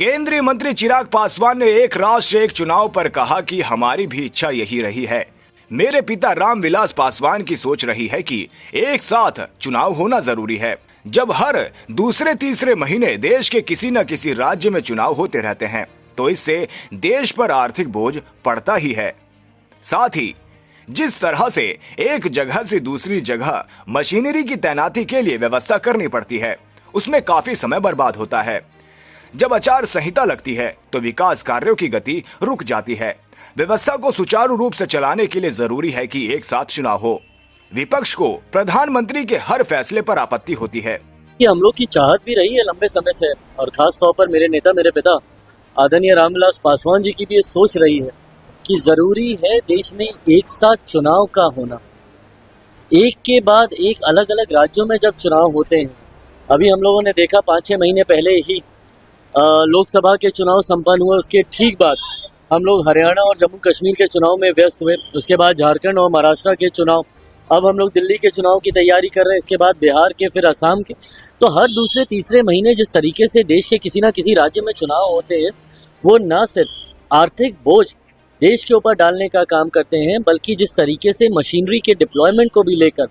केंद्रीय मंत्री चिराग पासवान ने एक राष्ट्र एक चुनाव पर कहा कि हमारी भी इच्छा यही रही है। मेरे पिता रामविलास पासवान की सोच रही है कि एक साथ चुनाव होना जरूरी है। जब हर दूसरे तीसरे महीने देश के किसी न किसी राज्य में चुनाव होते रहते हैं तो इससे देश पर आर्थिक बोझ पड़ता ही है। साथ ही जिस तरह से एक जगह से दूसरी जगह मशीनरी की तैनाती के लिए व्यवस्था करनी पड़ती है उसमें काफी समय बर्बाद होता है। जब आचार संहिता लगती है तो विकास कार्यों की गति रुक जाती है। व्यवस्था को सुचारू रूप से चलाने के लिए जरूरी है कि एक साथ चुनाव हो। विपक्ष को प्रधानमंत्री के हर फैसले पर आपत्ति होती है। कि हम लोग की चाहत भी रही है लंबे समय से, और खास तौर पर मेरे नेता मेरे पिता आदरणीय रामविलास पासवान जी की भी ये सोच रही है कि जरूरी है देश में एक साथ चुनाव का होना। एक के बाद एक अलग अलग राज्यों में जब चुनाव होते हैं, अभी हम लोगों ने देखा 5-6 महीने पहले ही लोकसभा के चुनाव संपन्न हुए। उसके ठीक बाद हम लोग हरियाणा और जम्मू कश्मीर के चुनाव में व्यस्त हुए। उसके बाद झारखंड और महाराष्ट्र के चुनाव, अब हम लोग दिल्ली के चुनाव की तैयारी कर रहे हैं। इसके बाद बिहार के, फिर असम के। तो हर दूसरे तीसरे महीने जिस तरीके से देश के किसी न किसी राज्य में चुनाव होते हैं, वो न सिर्फ आर्थिक बोझ देश के ऊपर डालने का काम करते हैं, बल्कि जिस तरीके से मशीनरी के डिप्लॉयमेंट को भी लेकर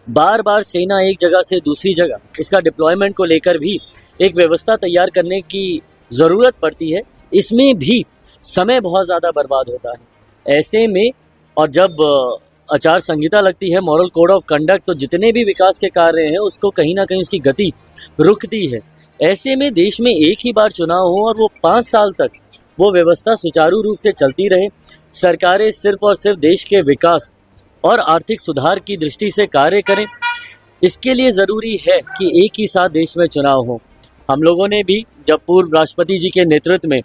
बार बार सेना एक जगह से दूसरी जगह उसका डिप्लॉयमेंट को लेकर भी एक व्यवस्था तैयार करने की ज़रूरत पड़ती है। इसमें भी समय बहुत ज़्यादा बर्बाद होता है। ऐसे में और जब आचार संहिता लगती है, मॉरल कोड ऑफ कंडक्ट, तो जितने भी विकास के कार्य हैं उसको कहीं ना कहीं उसकी गति रुकती है। ऐसे में देश में एक ही बार चुनाव हो और वो 5 साल तक वो व्यवस्था सुचारू रूप से चलती रहे। सरकारें सिर्फ और सिर्फ देश के विकास और आर्थिक सुधार की दृष्टि से कार्य करें। इसके लिए ज़रूरी है कि एक ही साथ देश में चुनाव हो। हम लोगों ने भी जब पूर्व राष्ट्रपति जी के नेतृत्व में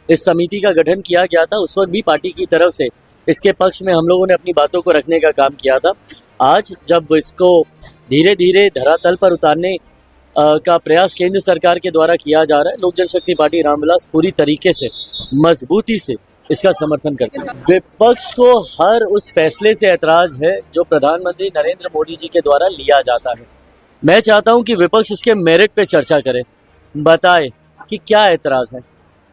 इस समिति का गठन किया गया था, उस वक्त भी पार्टी की तरफ से इसके पक्ष में हम लोगों ने अपनी बातों को रखने का काम किया था। आज जब इसको धीरे धीरे धरातल पर उतारने का प्रयास केंद्र सरकार के द्वारा किया जा रहा है, लोक जनशक्ति पार्टी रामविलास पूरी तरीके से मजबूती से इसका समर्थन करते हैं। विपक्ष को हर उस फैसले से ऐतराज है जो प्रधानमंत्री नरेंद्र मोदी जी के द्वारा लिया जाता है। मैं चाहता हूं कि विपक्ष इसके मेरिट पे चर्चा करे, बताए कि क्या ऐतराज है,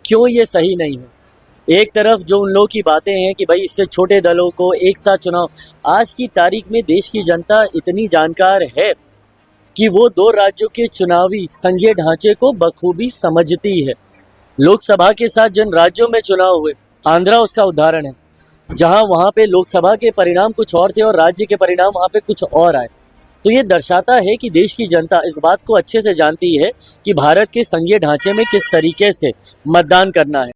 क्यों ये सही नहीं है। एक तरफ जो उन लोगों की बातें हैं कि भाई इससे छोटे दलों को एक साथ चुनाव, आज की तारीख में देश की जनता इतनी जानकार है कि वो 2 राज्यों के चुनावी संघीय ढांचे को बखूबी समझती है। लोकसभा के साथ जिन राज्यों में चुनाव हुए, आंध्रा उसका उदाहरण है, जहां वहां पे लोकसभा के परिणाम कुछ और थे और राज्य के परिणाम वहां पे कुछ और आए। तो ये दर्शाता है कि देश की जनता इस बात को अच्छे से जानती है कि भारत के संघीय ढांचे में किस तरीके से मतदान करना है।